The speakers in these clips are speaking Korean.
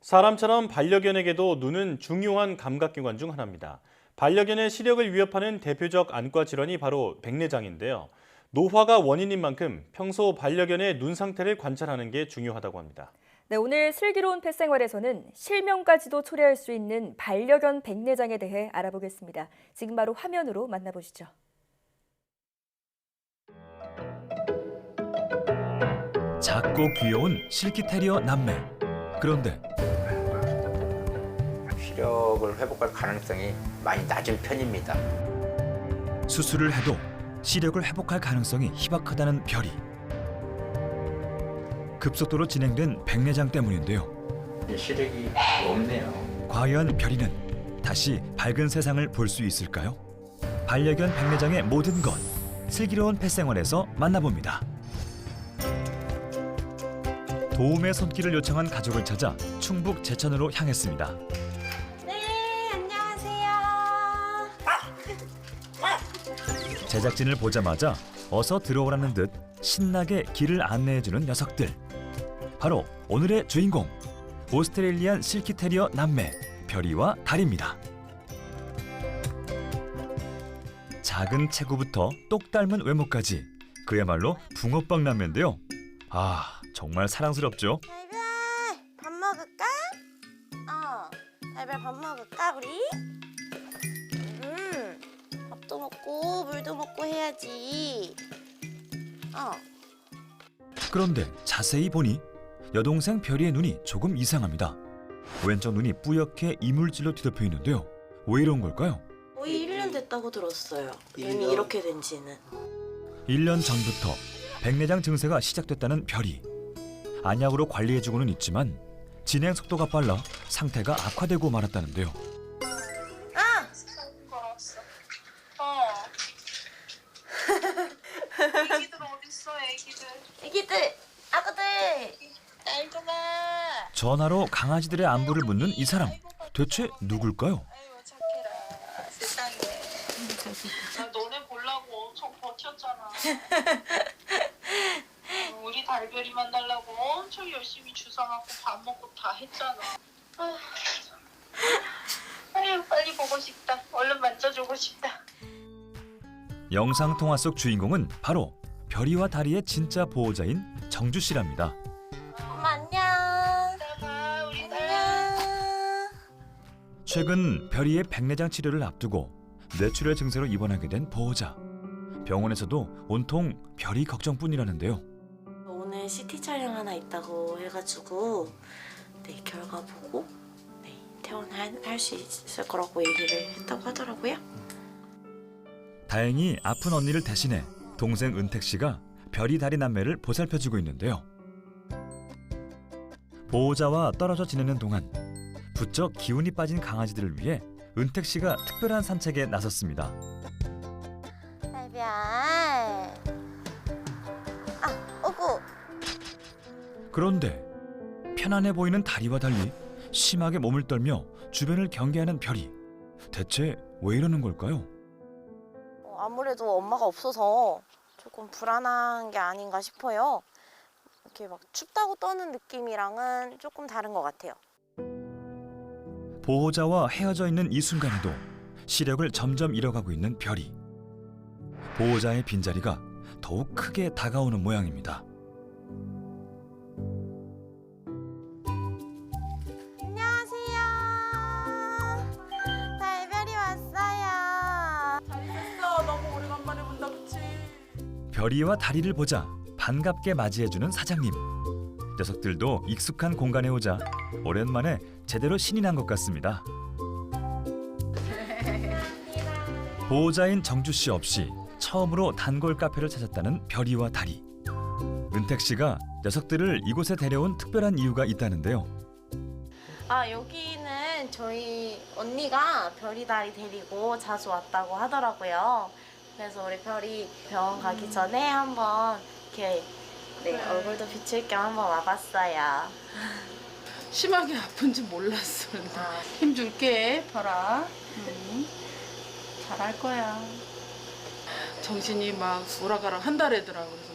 사람처럼 반려견에게도 눈은 중요한 감각기관 중 하나입니다. 반려견의 시력을 위협하는 대표적 안과 질환이 바로 백내장인데요. 노화가 원인인 만큼 평소 반려견의 눈 상태를 관찰하는 게 중요하다고 합니다. 네, 오늘 슬기로운 펫생활에서는 실명까지도 초래할 수 있는 반려견 백내장에 대해 알아보겠습니다. 지금 바로 화면으로 만나보시죠. 작고 귀여운 실키테리어 남매. 그런데 시력을 회복할 가능성이 많이 낮은 편입니다. 수술을 해도 시력을 회복할 가능성이 희박하다는 별이. 급속도로 진행된 백내장 때문인데요. 시력이 없네요. 과연 별이는 다시 밝은 세상을 볼 수 있을까요? 반려견 백내장의 모든 것, 슬기로운 펫생활에서 만나봅니다. 도움의 손길을 요청한 가족을 찾아 충북 제천으로 향했습니다. 네, 안녕하세요. 제작진을 보자마자 어서 들어오라는 듯 신나게 길을 안내해주는 녀석들. 바로 오늘의 주인공, 오스트레일리안 실키테리어 남매 별이와 달입니다. 작은 체구부터 똑 닮은 외모까지 그야말로 붕어빵 남매인데요. 아, 정말 사랑스럽죠? 달별, 밥 먹을까? 달별 밥 먹을까 우리? 밥도 먹고 물도 먹고 해야지. 그런데 자세히 보니 여동생 별이의 눈이 조금 이상합니다. 왼쪽 눈이 뿌옇게 이물질로 뒤덮여 있는데요. 왜 이런 걸까요? 거의 1년 됐다고 들었어요. 눈이 이렇게 된 지는. 1년 전부터 백내장 증세가 시작됐다는 별이. 안약으로 관리해주고는 있지만 진행 속도가 빨라 상태가 악화되고 말았다는데요. 애기들 어딨어, 애기들. 애기들, 아구들. 날도가. 전화로 강아지들의 안부를 묻는 이 사람. 대체 누굴까요? 아이고, 착해라. 세상에. 나 너네 보려고 엄청 버텼잖아. 우리 달별이 만나려고 엄청 열심히 주워갖고 밥 먹고 다 했잖아. 아유, 빨리 보고 싶다. 얼른 만져주고 싶다. 영상통화 속 주인공은 바로 별이와 다리의 진짜 보호자인 정주 씨랍니다. 엄마 안녕. 봐, 우리 달. 안녕. 최근 별이의 백내장 치료를 앞두고 뇌출혈 증세로 입원하게 된 보호자. 병원에서도 온통 별이 걱정뿐이라는데요. 오늘 CT 촬영 하나 있다고 해가지고 결과 보고 퇴원할 수 있을 거라고 얘기를 했다고 하더라고요. 다행히 아픈 언니를 대신해 동생 은택 씨가 별이 다리 남매를 보살펴주고 있는데요. 보호자와 떨어져 지내는 동안 부쩍 기운이 빠진 강아지들을 위해 은택 씨가 특별한 산책에 나섰습니다. 달별. 오구. 그런데 편안해 보이는 다리와 달리 심하게 몸을 떨며 주변을 경계하는 별이. 대체 왜 이러는 걸까요? 아무래도 엄마가 없어서 조금 불안한 게 아닌가 싶어요. 이렇게 막 춥다고 떠는 느낌이랑은 조금 다른 것 같아요. 보호자와 헤어져 있는 이 순간에도 시력을 점점 잃어가고 있는 별이. 보호자의 빈자리가 더욱 크게 다가오는 모양입니다. 안녕하세요. 달별이 왔어요. 너무 오래간만에 본다, 그치? 별이와 다리를 보자 반갑게 맞이해주는 사장님. 녀석들도 익숙한 공간에 오자 오랜만에 제대로 신이 난 것 같습니다. 보호자인 정주 씨 없이 처음으로 단골 카페를 찾았다는 별이와 다리. 은택 씨가 녀석들을 이곳에 데려온 특별한 이유가 있다는데요. 여기는 저희 언니가 별이 다리 데리고 자주 왔다고 하더라고요. 그래서 우리 별이 병원 가기 전에 한번 이렇게 얼굴도 비출 겸 한번 와봤어요. 심하게 아픈지 몰랐어. 힘줄게, 별아. 잘할 거야. 정신이 막 오락가락 한다래더라고. 그래서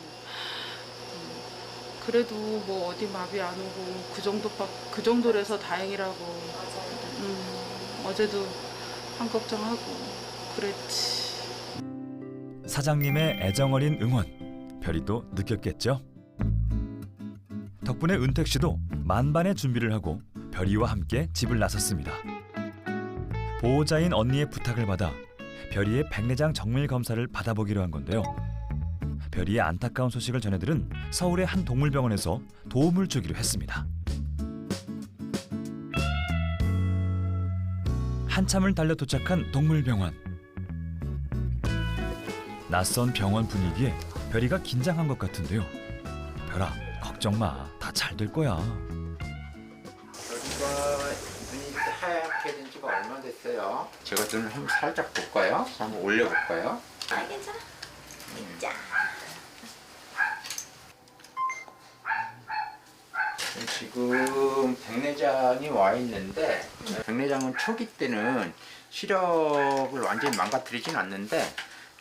그래도 뭐 어디 마비 안 오고 그 정도라서 다행이라고. 어제도 한 걱정하고 그랬지. 사장님의 애정어린 응원, 별이도 느꼈겠죠? 덕분에 은택 씨도 만반의 준비를 하고 별이와 함께 집을 나섰습니다. 보호자인 언니의 부탁을 받아 별이의 백내장 정밀 검사를 받아보기로 한 건데요. 별이의 안타까운 소식을 전해들은 서울의 한 동물병원에서 도움을 주기로 했습니다. 한참을 달려 도착한 동물병원. 낯선 병원 분위기에 별이가 긴장한 것 같은데요. 별아, 걱정 마. 다 잘 될 거야. 별이가 눈이 이렇게 하얗게 된 지가 얼마 됐어요? 제가 눈을 한번 살짝 볼까요? 한번 올려볼까요? 아, 괜찮아. 진짜. 지금 백내장이 와 있는데 백내장은 초기 때는 시력을 완전히 망가뜨리진 않는데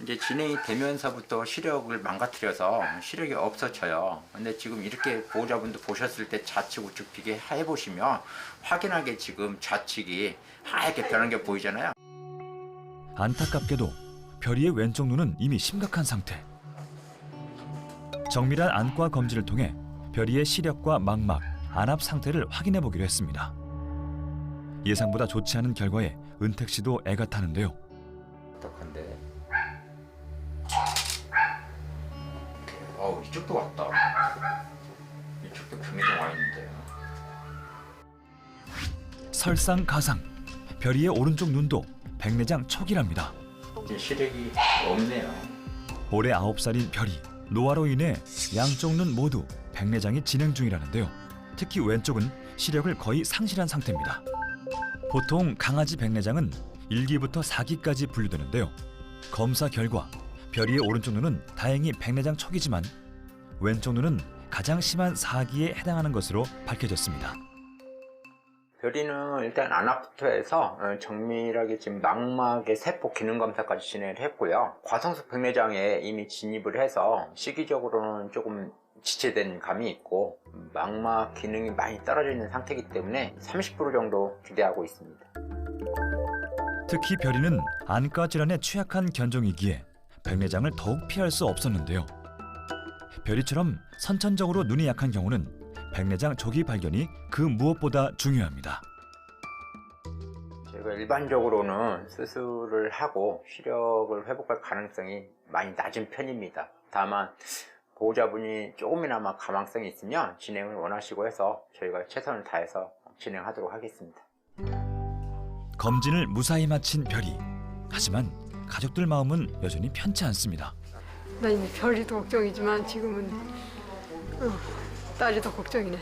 이제 진행이 되면서부터 시력을 망가뜨려서 시력이 없어져요. 근데 지금 이렇게 보호자분도 보셨을 때 좌측 우측 비교해 보시면 확연하게 지금 좌측이 하얗게 변한 게 보이잖아요. 안타깝게도 별이의 왼쪽 눈은 이미 심각한 상태. 정밀한 안과 검진을 통해 별이의 시력과 망막, 안압 상태를 확인해 보기로 했습니다. 예상보다 좋지 않은 결과에 은택 씨도 애가 타는데요. 어떡한데? 이쪽도 왔다. 이쪽도 백내장 와 있는데요. 설상가상, 별이의 오른쪽 눈도 백내장 초기랍니다. 이제 시력이 없네요. 올해 9살인 별이, 노화로 인해 양쪽 눈 모두 백내장이 진행 중이라는데요. 특히 왼쪽은 시력을 거의 상실한 상태입니다. 보통 강아지 백내장은 1기부터 4기까지 분류되는데요. 검사 결과 별이의 오른쪽 눈은 다행히 백내장 초기지만 왼쪽 눈은 가장 심한 4기에 해당하는 것으로 밝혀졌습니다. 별이는 일단 안압부터 해서 정밀하게 지금 망막의 세포 기능 검사까지 진행을 했고요. 과성숙 백내장에 이미 진입을 해서 시기적으로는 조금 지체된 감이 있고 망막 기능이 많이 떨어져 있는 상태이기 때문에 30% 정도 기대하고 있습니다. 특히 별이는 안과 질환에 취약한 견종이기에 백내장을 더욱 피할 수 없었는데요. 별이처럼 선천적으로 눈이 약한 경우는 백내장 조기 발견이 그 무엇보다 중요합니다. 제가 일반적으로는 수술을 하고 시력을 회복할 가능성이 많이 낮은 편입니다. 다만 보호자분이 조금이나마 가망성이 있으면 진행을 원하시고 해서 저희가 최선을 다해서 진행하도록 하겠습니다. 검진을 무사히 마친 별이. 하지만 가족들 마음은 여전히 편치 않습니다. 나 이제 별이도 걱정이지만 지금은 딸이 더 걱정이네.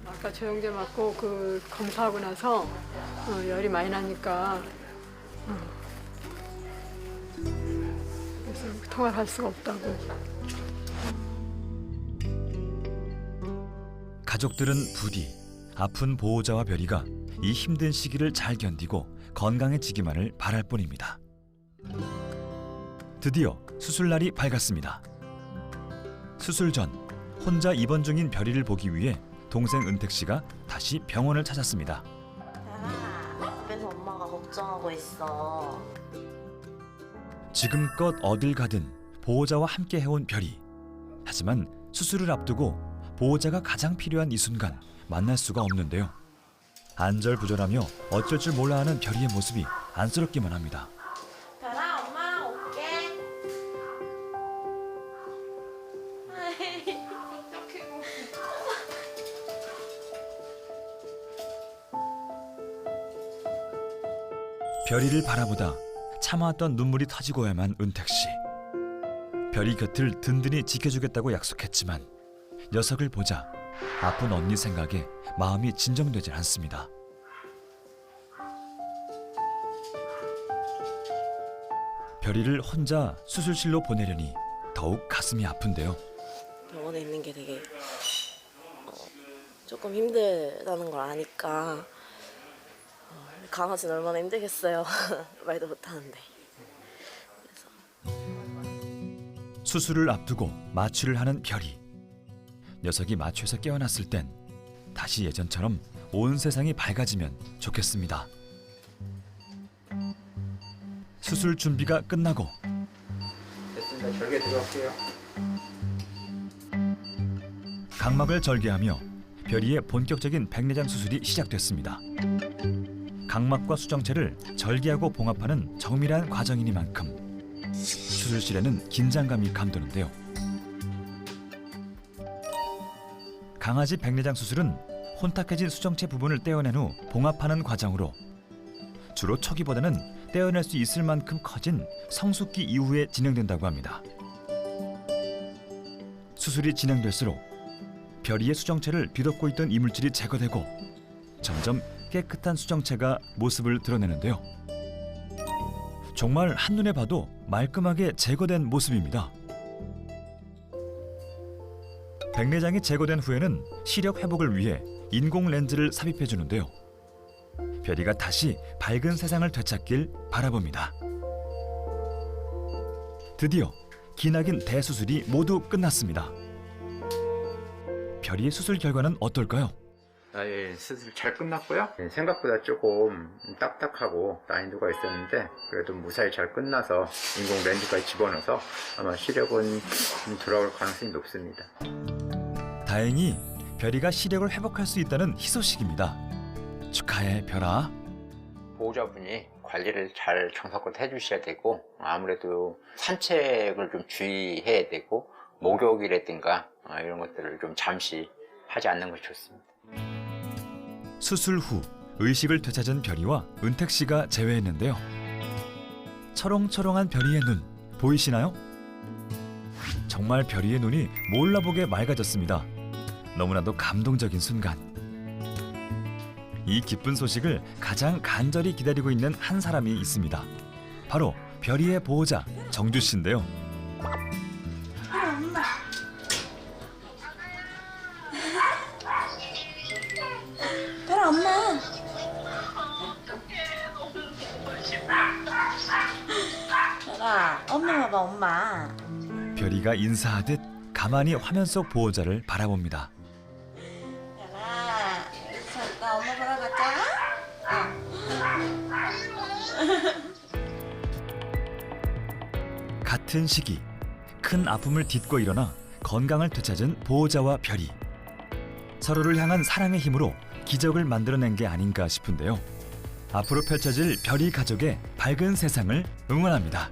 아까 조영제 맞고 그 검사하고 나서 열이 많이 나니까 그래서 통화를 할 수가 없다고. 가족들은 부디 아픈 보호자와 별이가 이 힘든 시기를 잘 견디고 건강해지기만을 바랄 뿐입니다. 드디어 수술날이 밝았습니다. 수술 전 혼자 입원 중인 별이를 보기 위해 동생 은택 씨가 다시 병원을 찾았습니다. 그래서 엄마가 걱정하고 있어. 지금껏 어딜 가든 보호자와 함께 해온 별이. 하지만 수술을 앞두고 보호자가 가장 필요한 이 순간 만날 수가 없는데요. 안절부절하며 어쩔 줄 몰라 하는 별이의 모습이 안쓰럽기만 합니다. 별아, 엄마랑 올게. 별이를 바라보다 참아왔던 눈물이 터지고야만 은택 씨. 별이 곁을 든든히 지켜주겠다고 약속했지만 녀석을 보자 아픈 언니 생각에 마음이 진정되질 않습니다. 별이를 혼자 수술실로 보내려니 더욱 가슴이 아픈데요. 병원에 있는 게 되게 조금 힘들다는 걸 아니까 강아지는 얼마나 힘들겠어요. 말도 못하는데. 그래서 수술을 앞두고 마취를 하는 별이. 녀석이 마취에서 깨어났을 땐 다시 예전처럼 온 세상이 밝아지면 좋겠습니다. 수술 준비가 끝나고 됐습니다. 절개 들어갈게요. 각막을 절개하며 별이의 본격적인 백내장 수술이 시작됐습니다. 각막과 수정체를 절개하고 봉합하는 정밀한 과정이니만큼 수술실에는 긴장감이 감도는데요. 강아지 백내장 수술은 혼탁해진 수정체 부분을 떼어낸 후 봉합하는 과정으로 주로 초기보다는 떼어낼 수 있을 만큼 커진 성숙기 이후에 진행된다고 합니다. 수술이 진행될수록 별이의 수정체를 뒤덮고 있던 이물질이 제거되고 점점 깨끗한 수정체가 모습을 드러내는데요. 정말 한눈에 봐도 말끔하게 제거된 모습입니다. 백내장이 제거된 후에는 시력 회복을 위해 인공 렌즈를 삽입해 주는데요. 별이가 다시 밝은 세상을 되찾길 바라봅니다. 드디어 기나긴 대수술이 모두 끝났습니다. 별이의 수술 결과는 어떨까요? 예, 수술 잘 끝났고요. 생각보다 조금 딱딱하고 난이도가 있었는데 그래도 무사히 잘 끝나서 인공 렌즈까지 집어넣어서 아마 시력은 돌아올 가능성이 높습니다. 다행히 별이가 시력을 회복할 수 있다는 희소식입니다. 축하해, 별아. 보호자분이 관리를 잘 정성껏 해주셔야 되고 아무래도 산책을 좀 주의해야 되고 목욕이라든가 이런 것들을 좀 잠시 하지 않는 것이 좋습니다. 수술 후 의식을 되찾은 별이와 은택 씨가 재회했는데요. 초롱초롱한 별이의 눈 보이시나요? 정말 별이의 눈이 몰라보게 맑아졌습니다. 너무나도 감동적인 순간. 이 기쁜 소식을 가장 간절히 기다리고 있는 한 사람이 있습니다. 바로 별이의 보호자 정주 씨인데요. 별아 엄마. 별아 엄마 봐봐 엄마. 별이가 인사하듯 가만히 화면 속 보호자를 바라봅니다. 별아 나 엄마 보러 가자. 같은 시기 큰 아픔을 딛고 일어나 건강을 되찾은 보호자와 별이. 서로를 향한 사랑의 힘으로 기적을 만들어낸 게 아닌가 싶은데요. 앞으로 펼쳐질 별이 가족의 밝은 세상을 응원합니다.